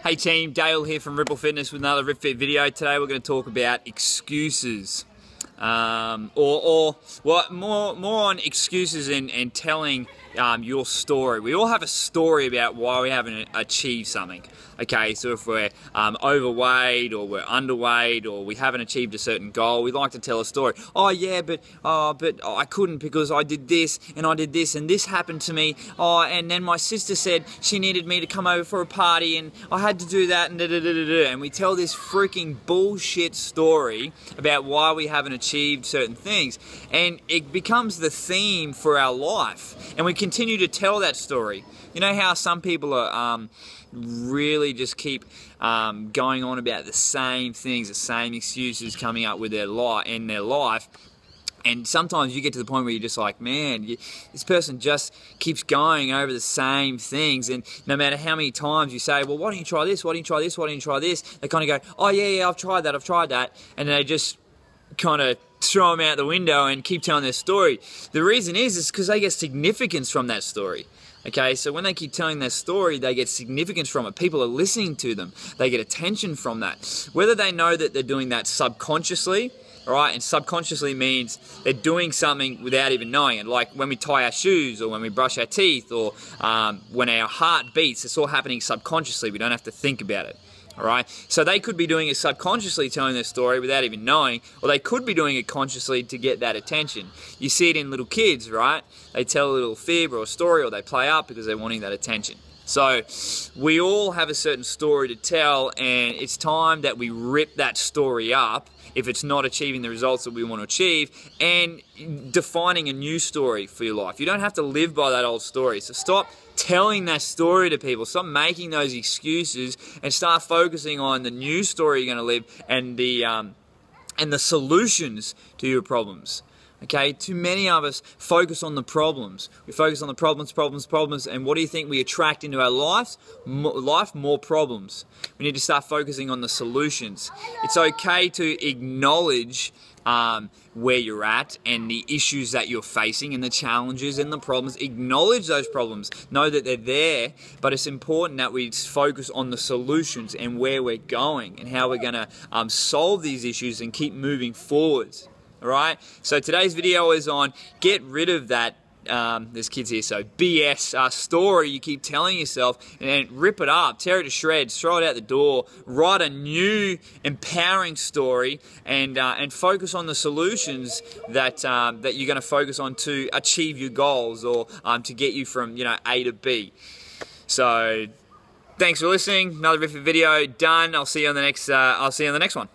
Hey team, Dale here from Ripple Fitness with another RipFit video. Today we're going to talk about excuses, or what more on excuses and telling your story. We all have a story about why we haven't achieved something. Okay, so if we're overweight or we're underweight or we haven't achieved a certain goal, we like to tell a story. Oh yeah, but I couldn't because I did this and I did this and this happened to me. Oh, and then my sister said she needed me to come over for a party and I had to do that and and we tell this freaking bullshit story about why we haven't achieved certain things, and it becomes the theme for our life, and we continue to tell that story. You know how some people are really just keep going on about the same things, the same excuses coming up with their life, and sometimes you get to the point where you're just like, man, this person just keeps going over the same things, and no matter how many times you say, well, why don't you try this, why don't you try this, why don't you try this, they kind of go, oh yeah, I've tried that, and they just kind of throw them out the window and keep telling their story. The reason is because they get significance from that story. Okay, so when they keep telling their story, they get significance from it. People are listening to them. They get attention from that. Whether they know that they're doing that subconsciously, all right, and subconsciously means they're doing something without even knowing it. Like when we tie our shoes or when we brush our teeth or when our heart beats, it's all happening subconsciously. We don't have to think about it. Alright, so they could be doing it subconsciously, telling their story without even knowing, or they could be doing it consciously to get that attention. You see it in little kids, right? They tell a little fib or a story, or they play up because they're wanting that attention. So we all have a certain story to tell, and it's time that we rip that story up if it's not achieving the results that we want to achieve, and defining a new story for your life. You don't have to live by that old story, so stop telling that story to people. Stop making those excuses and start focusing on the new story you're going to live and the solutions to your problems. Okay, too many of us focus on the problems. We focus on the problems, and what do you think we attract into our lives? More problems. We need to start focusing on the solutions. It's okay to acknowledge where you're at and the issues that you're facing and the challenges and the problems. Acknowledge those problems. Know that they're there, but it's important that we focus on the solutions and where we're going and how we're going to solve these issues and keep moving forwards. Alright, so today's video is on get rid of that, there's kids here, so BS story you keep telling yourself, and rip it up, tear it to shreds, throw it out the door, write a new empowering story, and focus on the solutions that you're going to focus on to achieve your goals, or to get you from A to B. So thanks for listening. Another RipFit video done. I'll see you on the next one.